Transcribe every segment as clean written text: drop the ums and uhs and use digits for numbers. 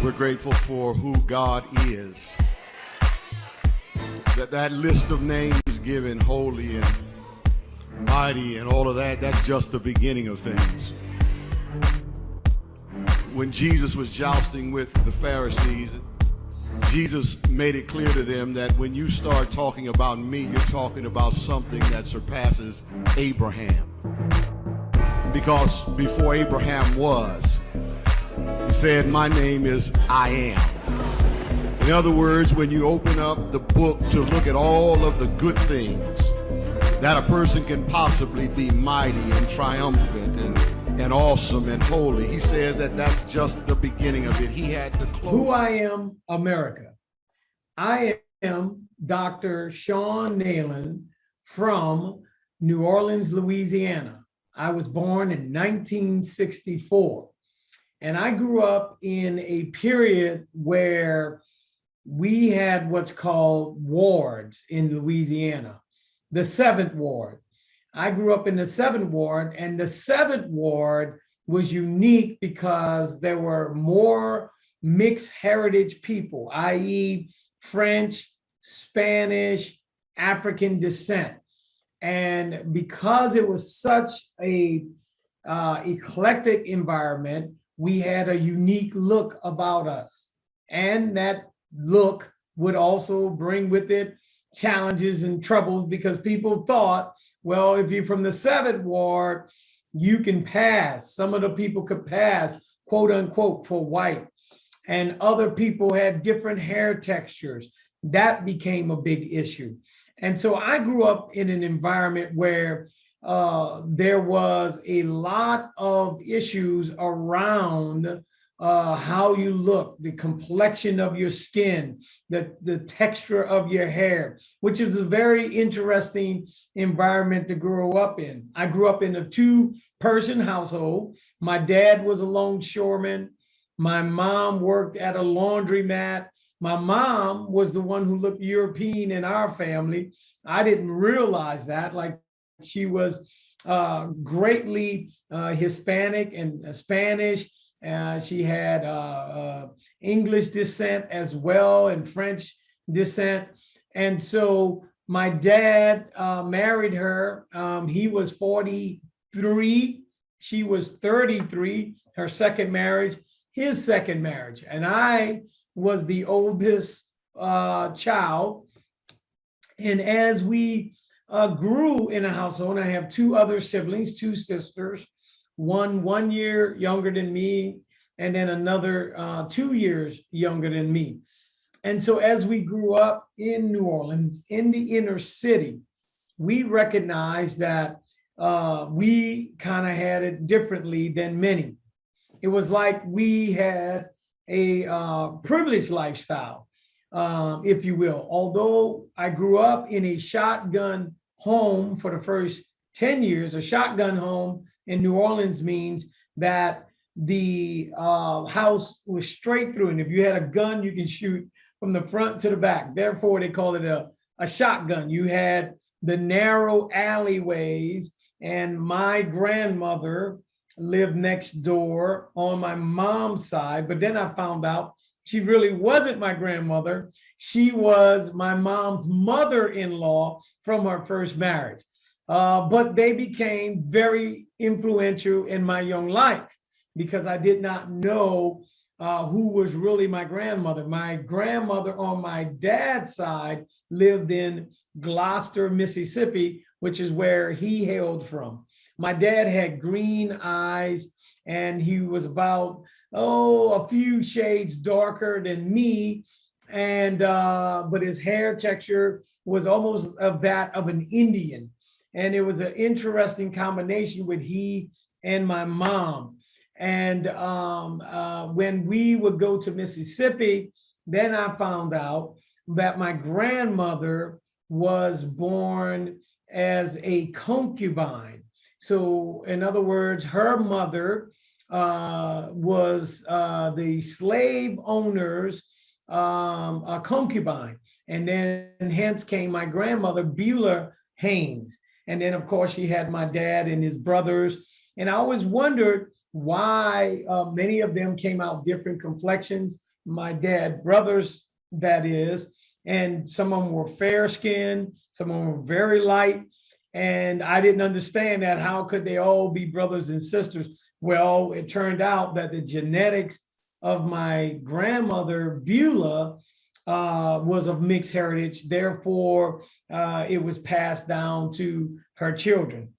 We're grateful for who God is. That list of names given, holy and mighty and all of that, that's just the beginning of things. When Jesus was jousting with the Pharisees, Jesus made it clear to them that when you start talking about me, you're talking about something that surpasses Abraham. Because before Abraham was, he said, my name is I am. In other words, when you open up the book to look at all of the good things that a person can possibly be, mighty and triumphant and awesome and holy, he says that that's just the beginning of it. He had to close. Who I am, America. I am Dr. Shon Neyland from New Orleans, Louisiana. I was born in 1964. And I grew up in a period where we had what's called wards in Louisiana, the 7th Ward. I grew up in the 7th Ward, and the 7th Ward was unique because there were more mixed heritage people, i.e. French, Spanish, African descent. And because it was such a eclectic environment, we had a unique look about us. And that look would also bring with it challenges and troubles because people thought, well, if you're from the 7th Ward, you can pass. Some of the people could pass, quote unquote, for white. And other people had different hair textures. That became a big issue. And so I grew up in an environment where there was a lot of issues around how you look, the complexion of your skin, the texture of your hair, which is a very interesting environment to grow up in. I grew up in a 2-person household. My dad was a longshoreman. My mom worked at a laundromat. My mom was the one who looked European in our family. I didn't realize that, like she was greatly Hispanic and Spanish. She had English descent as well and French descent. And so my dad married her. He was 43. She was 33, her second marriage, his second marriage. And I was the oldest child. And as we grew in a household, I have 2 other siblings, 2 sisters, one 1 year younger than me, and then another 2 years younger than me. And so as we grew up in New Orleans, in the inner city, we recognized that we kind of had it differently than many. It was like we had a privileged lifestyle, if you will. Although I grew up in a shotgun home for the first 10 years, a shotgun home in New Orleans means that the house was straight through. And if you had a gun, you can shoot from the front to the back. Therefore, they call it a shotgun. You had the narrow alleyways, and my grandmother lived next door on my mom's side. But then I found out she really wasn't my grandmother. She was my mom's mother-in-law from her first marriage. But they became very influential in my young life because I did not know who was really my grandmother. My grandmother on my dad's side lived in Gloucester, Mississippi, which is where he hailed from. My dad had green eyes, and he was about, a few shades darker than me. And but his hair texture was almost of that of an Indian. And it was an interesting combination with he and my mom. And when we would go to Mississippi, then I found out that my grandmother was born as a concubine. So in other words, her mother was the slave owner's a concubine. And then hence came my grandmother, Beulah Haynes. And then, of course, she had my dad and his brothers. And I always wondered why many of them came out different complexions. my dad brothers, that is, and some of them were fair skinned, some of them were very light. And I didn't understand that. How could they all be brothers and sisters? Well, it turned out that the genetics of my grandmother, Beulah, was of mixed heritage. Therefore, it was passed down to her children.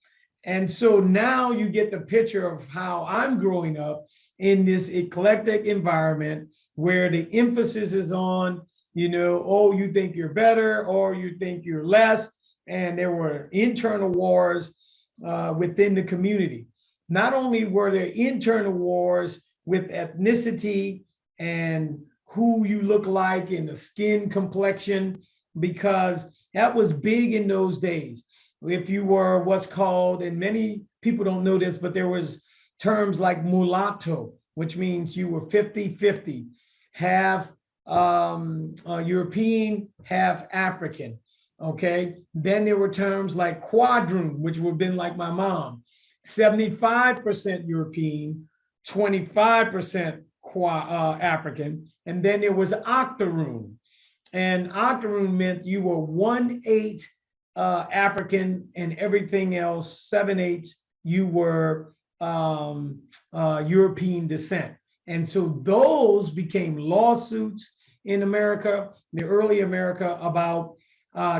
And so now you get the picture of how I'm growing up in this eclectic environment where the emphasis is on, oh, you think you're better or you think you're less. And there were internal wars within the community. Not only were there internal wars with ethnicity and who you look like and the skin complexion, because that was big in those days. If you were what's called, and many people don't know this, but there was terms like mulatto, which means you were 50-50, half European, half African. Okay. Then there were terms like quadroon, which would have been like my mom, 75% European, 25% African. And then there was octoroon. And octoroon meant you were 1/8 African and everything else, 7/8, you were European descent. And so those became lawsuits in America, the early America, about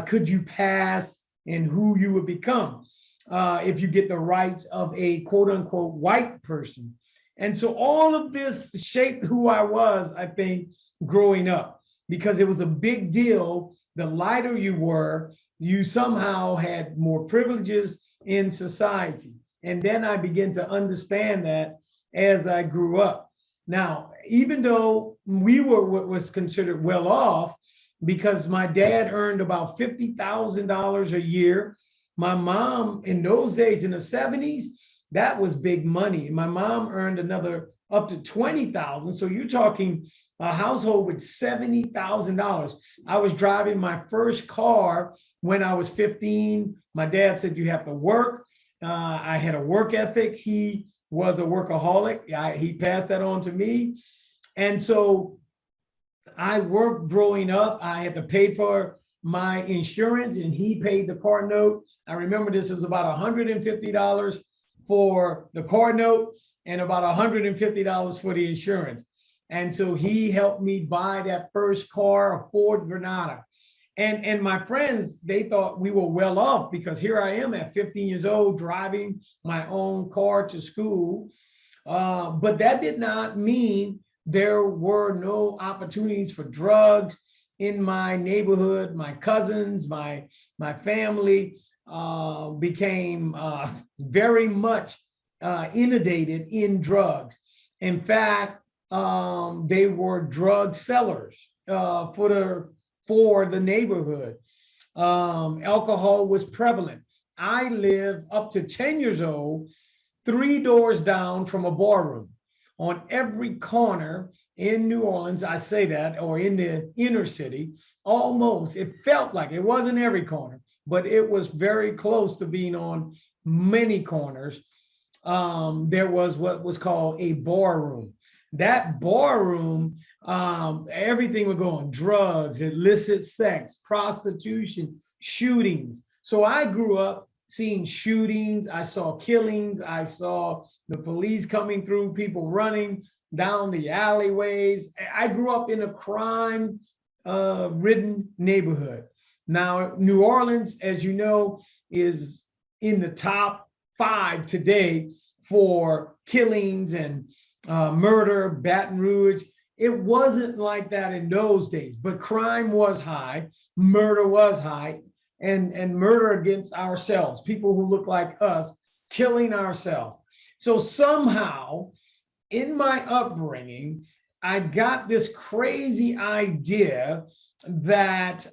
could you pass and who you would become if you get the rights of a quote unquote white person. And so all of this shaped who I was, I think, growing up, because it was a big deal. The lighter you were, you somehow had more privileges in society. And then I began to understand that as I grew up. Now, even though we were what was considered well off, because my dad earned about $50,000 a year. My mom, in those days, in the 70s, that was big money. My mom earned another up to $20,000. So you're talking a household with $70,000. I was driving my first car when I was 15. My dad said, you have to work. I had a work ethic. He was a workaholic. He passed that on to me. And so I worked growing up. I had to pay for my insurance and he paid the car note. I remember this was about $150 for the car note and about $150 for the insurance. And so he helped me buy that first car, a Ford Granada. And my friends, they thought we were well off, because here I am at 15 years old driving my own car to school. But that did not mean there were no opportunities for drugs in my neighborhood. My cousins, my family became very much inundated in drugs. In fact, they were drug sellers for the neighborhood. Alcohol was prevalent. I lived up to 10 years old, 3 doors down from a barroom. On every corner in New Orleans, I say that, or in the inner city, almost, it felt like, it wasn't every corner, but it was very close to being on many corners. There was what was called a barroom. That barroom, everything would go on: drugs, illicit sex, prostitution, shootings. So I grew up seeing shootings. I saw killings. I saw the police coming through, people running down the alleyways. I grew up in a crime ridden neighborhood. Now, New Orleans, as you know, is in the top 5 today for killings and murder. Baton Rouge. It wasn't like that in those days, but crime was high, murder was high, and murder against ourselves, people who look like us, killing ourselves. So somehow in my upbringing, I got this crazy idea that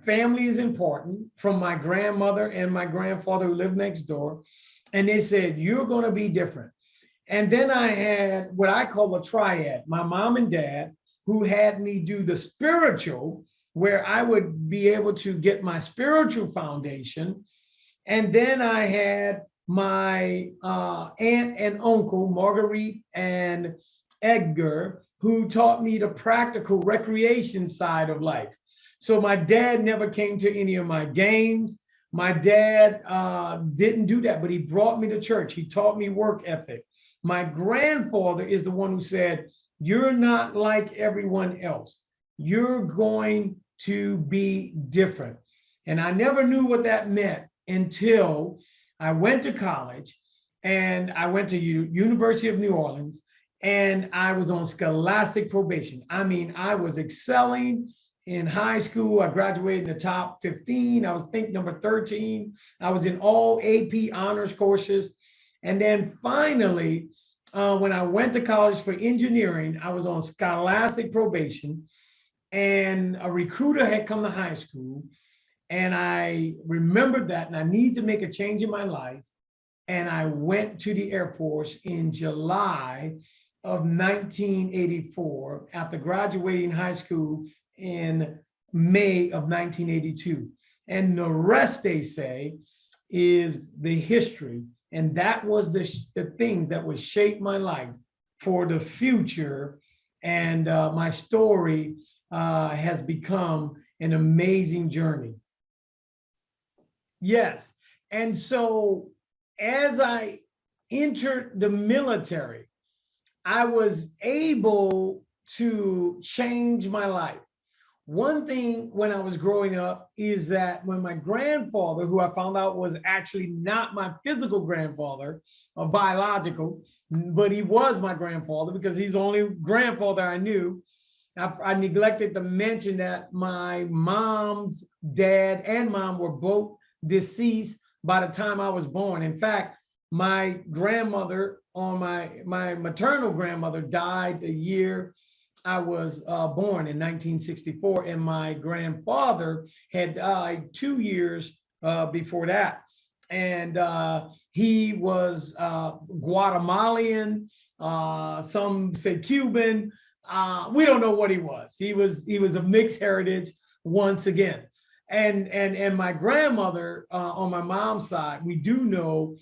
family is important, from my grandmother and my grandfather who lived next door. And they said, you're going to be different. And then I had what I call a triad, my mom and dad, who had me do the spiritual, where I would be able to get my spiritual foundation. And then I had my aunt and uncle, Marguerite and Edgar, who taught me the practical recreation side of life. So my dad never came to any of my games. My dad didn't do that, but he brought me to church. He taught me work ethic. My grandfather is the one who said, "You're not like everyone else. You're going to be different." And I never knew what that meant until I went to college, and I went to University of New Orleans, and I was on scholastic probation. I mean, I was excelling in high school. I graduated in the top 15. I was think number 13. I was in all AP honors courses. And then finally, when I went to college for engineering, I was on scholastic probation, and a recruiter had come to high school. And I remembered that, and I need to make a change in my life. And I went to the Air Force in July of 1984 after graduating high school in May of 1982. And the rest, they say, is the history. And that was the things that would shape my life for the future. And my story has become an amazing journey. Yes. And so as I entered the military, I was able to change my life. One thing when I was growing up is that when my grandfather, who I found out was actually not my physical grandfather or biological, but he was my grandfather because he's the only grandfather I knew. I neglected to mention that my mom's dad and mom were both deceased by the time I was born. In fact, my grandmother, on my maternal grandmother, died the year I was born in 1964, and my grandfather had died 2 years before that. And he was Guatemalan, some say Cuban. We don't know what he was. He was a mixed heritage once again. And my grandmother on my mom's side, we do know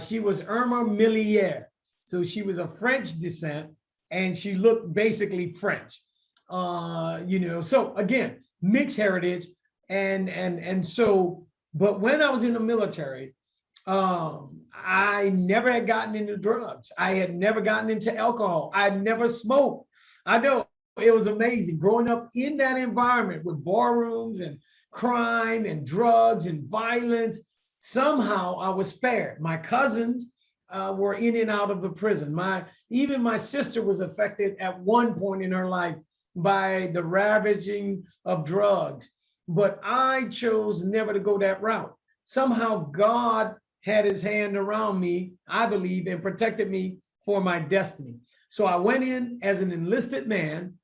she was Irma Millier. So she was of French descent, and she looked basically French. So again, mixed heritage. And so, but when I was in the military, I never had gotten into drugs. I had never gotten into alcohol. I had never smoked. I know it was amazing growing up in that environment with barrooms and crime and drugs and violence. Somehow I was spared. My cousins were in and out of the prison. Even my sister was affected at one point in her life by the ravaging of drugs. But I chose never to go that route. Somehow God had his hand around me, I believe, and protected me for my destiny. So I went in as an enlisted man,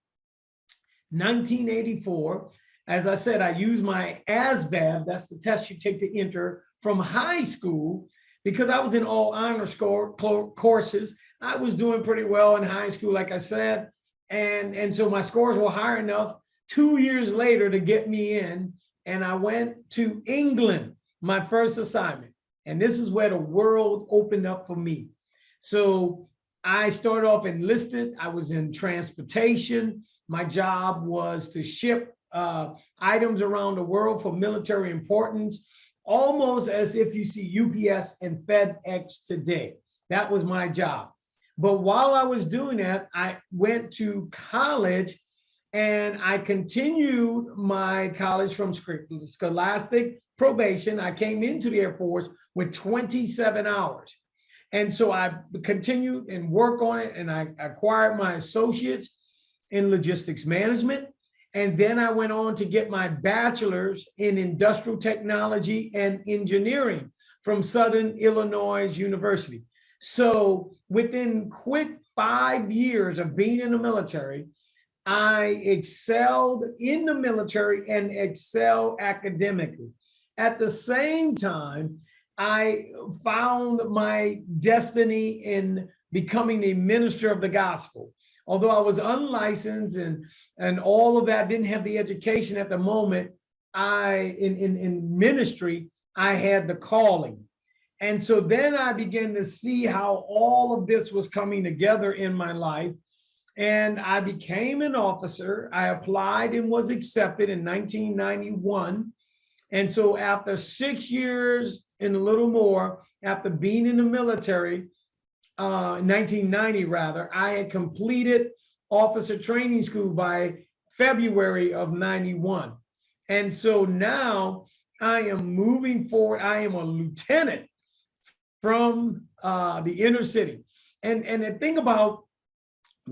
1984. As I said, I used my ASVAB, that's the test you take to enter, from high school, because I was in all honors courses. I was doing pretty well in high school, like I said. And so my scores were high enough 2 years later to get me in. And I went to England, my first assignment. And this is where the world opened up for me. So I started off enlisted. I was in transportation. My job was to ship items around the world for military importance, almost as if you see UPS and FedEx today. That was my job. But while I was doing that, I went to college, and I continued my college from scholastic probation. I came into the Air Force with 27 hours. And so I continued and worked on it, and I acquired my associates in logistics management. And then I went on to get my bachelor's in industrial technology and engineering from Southern Illinois University. So within quick 5 years of being in the military, I excelled in the military and excelled academically. At the same time, I found my destiny in becoming a minister of the gospel. Although I was unlicensed and all of that, didn't have the education at the moment, in ministry, I had the calling. And so then I began to see how all of this was coming together in my life. and I became an officer. I applied and was accepted in 1991. And so after 6 years and a little more, after being in the military, 1990 rather, I had completed officer training school by February of 91. And so now I am moving forward. I am a lieutenant from the inner city. And the thing about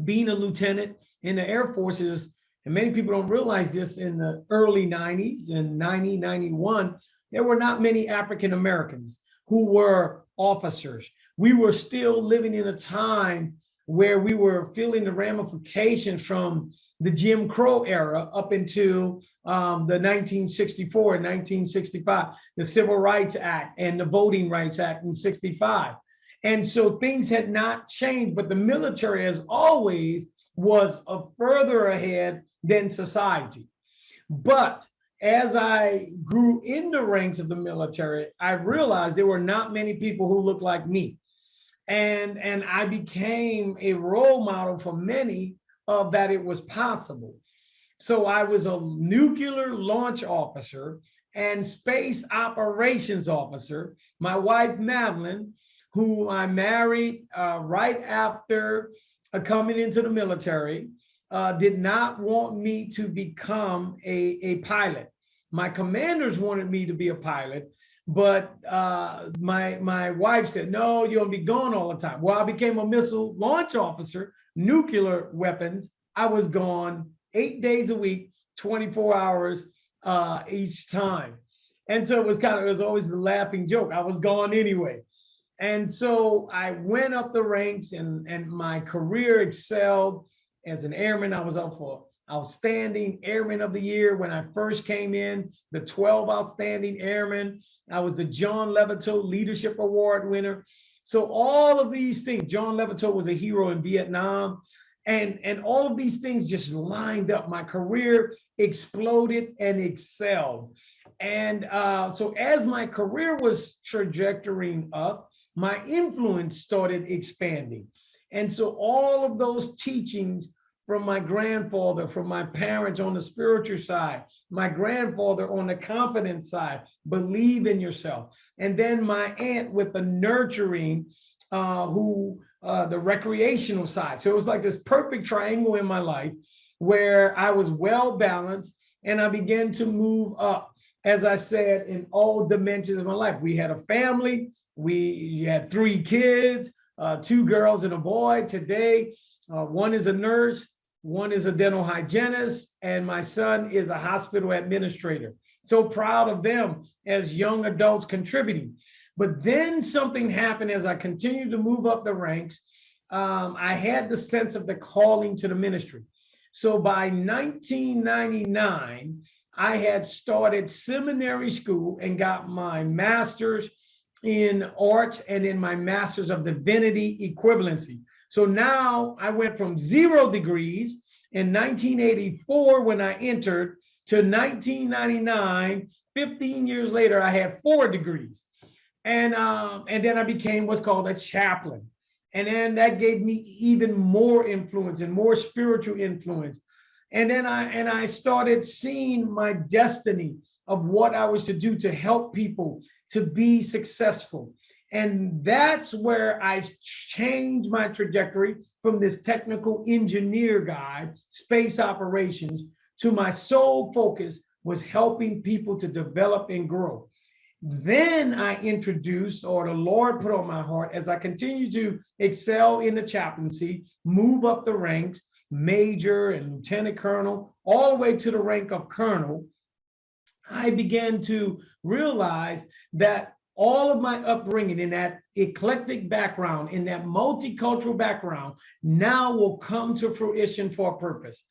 being a lieutenant in the Air Force is, and many people don't realize this, in the early 90s and 90, 91, there were not many African Americans who were officers. We were still living in a time where we were feeling the ramifications from the Jim Crow era up into the 1964 and 1965, the Civil Rights Act and the Voting Rights Act in 65. And so things had not changed, but the military, as always, was further ahead than society. But as I grew in the ranks of the military, I realized there were not many people who looked like me. And I became a role model for many of that it was possible. So I was a nuclear launch officer and space operations officer. My wife, Madeline, who I married right after coming into the military, did not want me to become a pilot. My commanders wanted me to be a pilot, but my wife said, no, you'll be gone all the time. Well, I became a missile launch officer, nuclear weapons. I was gone 8 days a week, 24 hours each time. And so it was always the laughing joke. I was gone anyway. And so I went up the ranks, and my career excelled as an airman. I was up for Outstanding Airman of the Year when I first came in, the 12 Outstanding Airmen. I was the John Levitot Leadership Award winner. So all of these things, John Levitot was a hero in Vietnam. And all of these things just lined up. My career exploded and excelled. And so as my career was trajectorying up, my influence started expanding. And so all of those teachings from my grandfather, from my parents on the spiritual side, my grandfather on the confidence side, believe in yourself. And then my aunt with the nurturing, the recreational side. So it was like this perfect triangle in my life where I was well balanced, and I began to move up, as I said, in all dimensions of my life. We had a family. We had 3 kids, 2 girls and a boy. Today, one is a nurse, one is a dental hygienist, and my son is a hospital administrator. So proud of them as young adults contributing. But then something happened as I continued to move up the ranks. I had the sense of the calling to the ministry. So by 1999, I had started seminary school and got my master's in arts and in my master's of divinity equivalency. So now I went from 0 degrees in 1984 when I entered to 1999, 15 years later, I had 4 degrees. And then I became what's called a chaplain. And then that gave me even more influence and more spiritual influence. And then I started seeing my destiny of what I was to do to help people to be successful. And that's where I changed my trajectory from this technical engineer guy, space operations, to my sole focus was helping people to develop and grow. Then I introduced, or the Lord put on my heart, as I continue to excel in the chaplaincy, move up the ranks, major and lieutenant colonel, all the way to the rank of colonel, I began to realize that all of my upbringing in that eclectic background, in that multicultural background, now will come to fruition for a purpose.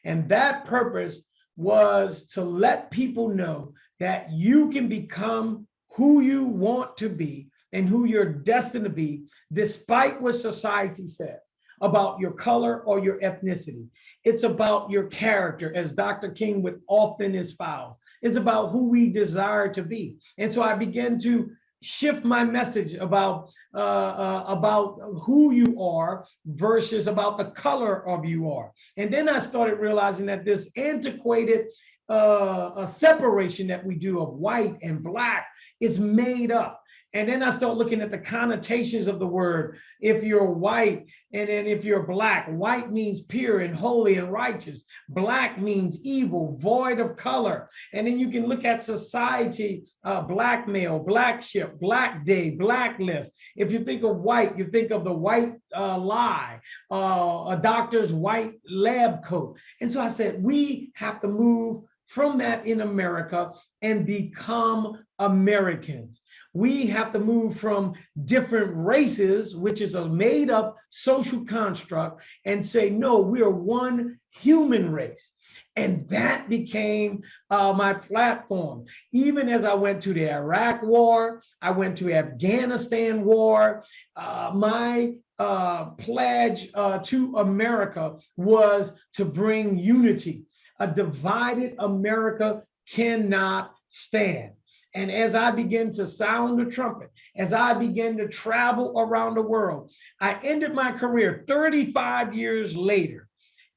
And that purpose was to let people know that you can become who you want to be and who you're destined to be, despite what society says about your color or your ethnicity. It's about your character, as Dr. King would often espouse. It's about who we desire to be. And so I began to shift my message about who you are versus about the color of you are. And then I started realizing that this antiquated a separation that we do of white and black is made up. And then I start looking at the connotations of the word. If you're white, and then if you're black, white means pure and holy and righteous. Black means evil, void of color. And then you can look at society, blackmail, black ship, black day, blacklist. If you think of white, you think of the white lie, a doctor's white lab coat. And so I said, we have to move from that in America and become Americans. We have to move from different races, which is a made up social construct, and say, no, we are one human race. And that became my platform. Even as I went to the Iraq War, I went to Afghanistan War, my pledge to America was to bring unity. A divided America cannot stand. And as I began to sound the trumpet, as I began to travel around the world, I ended my career 35 years later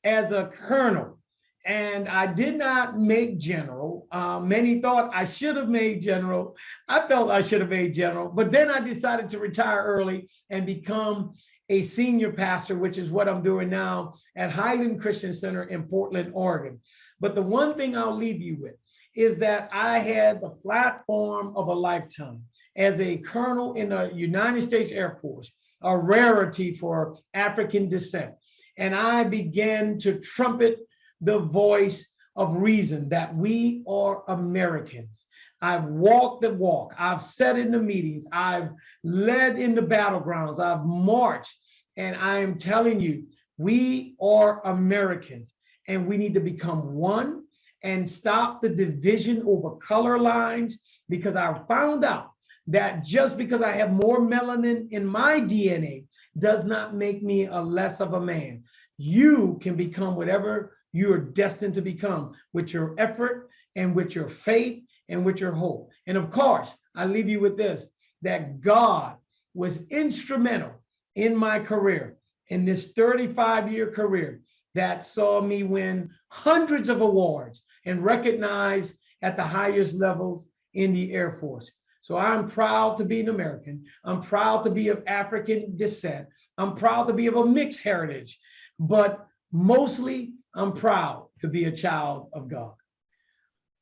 as a colonel. And I did not make general. Many thought I should have made general. I felt I should have made general, but then I decided to retire early and become a senior pastor, which is what I'm doing now at Highland Christian Center in Portland, Oregon. But the one thing I'll leave you with is that I had the platform of a lifetime as a colonel in the United States Air Force, a rarity for African descent. And I began to trumpet the voice of reason that we are Americans. I've walked the walk. I've sat in the meetings. I've led in the battlegrounds. I've marched. And I am telling you, we are Americans and we need to become one and stop the division over color lines, because I found out that just because I have more melanin in my DNA does not make me a less of a man. You can become whatever you are destined to become with your effort and with your faith and with your hope. And of course, I leave you with this, that God was instrumental in my career, in this 35-year career that saw me win hundreds of awards and recognized at the highest levels in the Air Force. So I'm proud to be an American. I'm proud to be of African descent. I'm proud to be of a mixed heritage, but mostly I'm proud to be a child of God.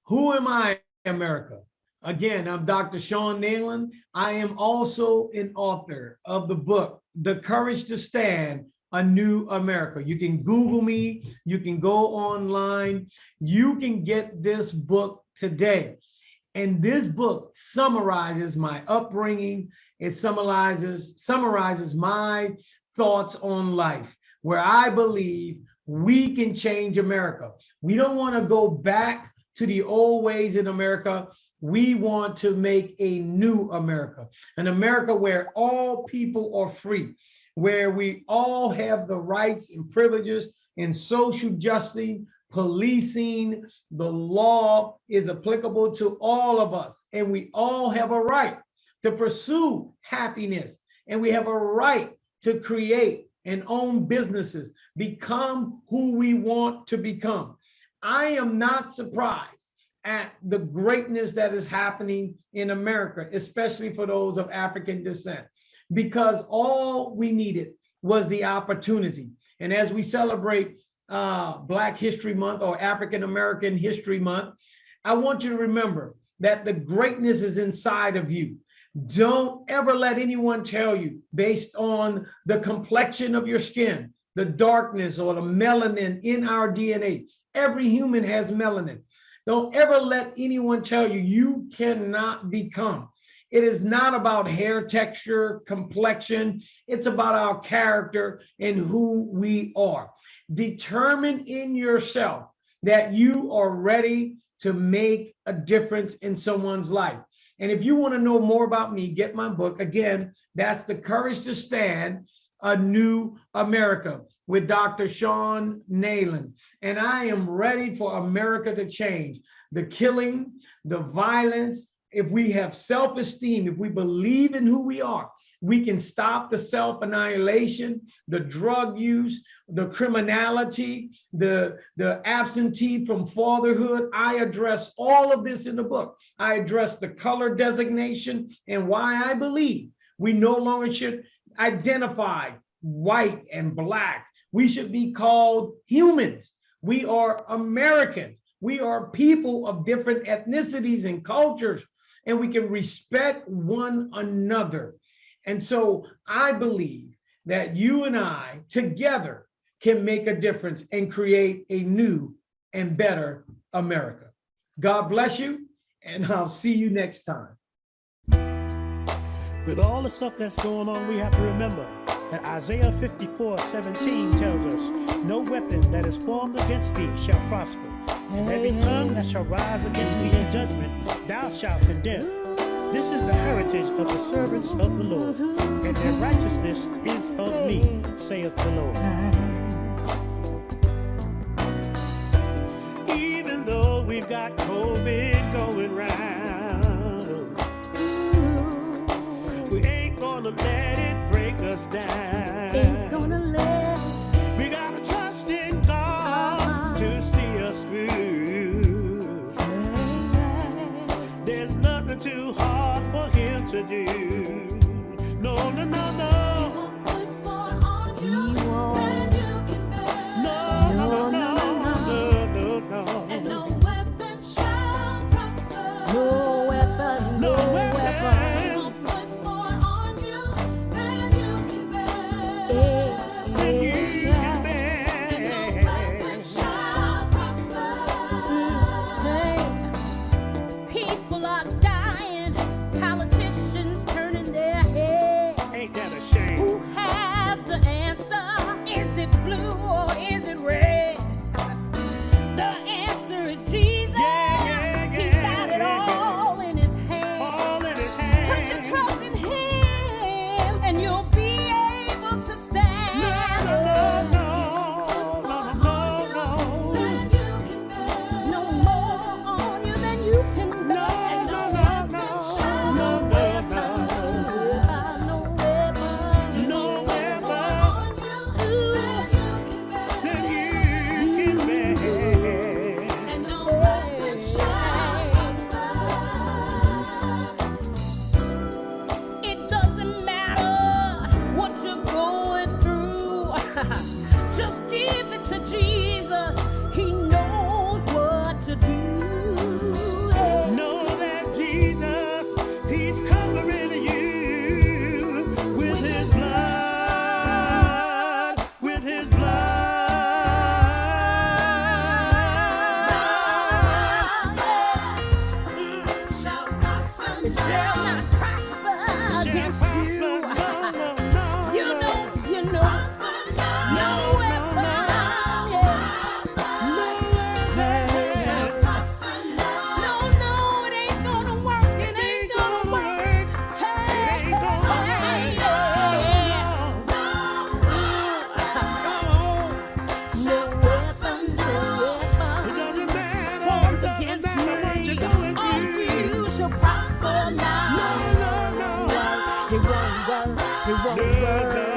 Who am I, America? Again, I'm Dr. Shon Neyland. I am also an author of the book, The Courage to Stand, A New America. You can Google me. You can go online. You can get this book today. And this book summarizes my upbringing. It summarizes my thoughts on life, where I believe we can change America. We don't want to go back to the old ways in America. We want to make a new America, an America where all people are free, where we all have the rights and privileges in social justice, policing. The law is applicable to all of us, and we all have a right to pursue happiness, and we have a right to create and own businesses, become who we want to become. I am not surprised at the greatness that is happening in America, especially for those of African descent, because all we needed was the opportunity. And as we celebrate Black History Month or African American History Month, I want you to remember that the greatness is inside of you. Don't ever let anyone tell you, based on the complexion of your skin, the darkness or the melanin in our DNA. Every human has melanin. Don't ever let anyone tell you you cannot become. It is not about hair texture, complexion. It's about our character and who we are. Determine in yourself that you are ready to make a difference in someone's life. And if you want to know more about me, get my book. Again, that's The Courage to Stand, A New America, with Dr. Shon Neyland. And I am ready for America to change. The killing, the violence, if we have self-esteem, if we believe in who we are, we can stop the self-annihilation, the drug use, the criminality, the absentee from fatherhood. I address all of this in the book. I address the color designation and why I believe we no longer should identify white and black. We should be called humans. We are Americans. We are people of different ethnicities and cultures, and we can respect one another. And so I believe that you and I together can make a difference and create a new and better America. God bless you, and I'll see you next time. With all the stuff that's going on, we have to remember that Isaiah 54:17 tells us, no weapon that is formed against thee shall prosper, and every tongue that shall rise against thee in judgment thou shalt condemn. This is the heritage of the servants of the Lord, and their righteousness is of me, saith the Lord. Even though we've got COVID going round, we ain't gonna let it break us down. Ain't gonna let. We gotta trust in God to see us through. There's nothing too hard for him to do. No, no, no, no. Put more on you than you can bear. No, no, no, no, no, no, no. And no weapon shall prosper. No weapon. He'll put more on you than you can bear. Than you can bear. And no weapon shall prosper. People are dying, politicians turning their heads. Ain't that a shame? Who has the answer? Is it blue or is it red? The answer is Jesus. He's got it all in his hand. All in his Put your hand. trust in him and you'll be able to stand. No, no, no, no, no, no, Than you can bear. No more on you than you can bear. No, And no, no, weapon no, shall no, no, prosper. no. No weapon. No weapon. On you than you can bear. Then you can bear. And no weapon shall prosper. It doesn't matter what you're going through. Just give it to Jesus. He knows what to do. Know that Jesus, he's covering you with his blood, with his blood. Shall prosper. It shall not prosper Shall against prosper. you. No, no, no, You no. know. No weapon. Yeah. No weapon. No, it ain't gonna work. It ain't gonna work. Hey, It ain't gonna work. No weapon, no weapon. It doesn't matter. Formed It doesn't against matter what me. you're going On through. you shall prosper now. No, no, no. It won't work. It won't No, work.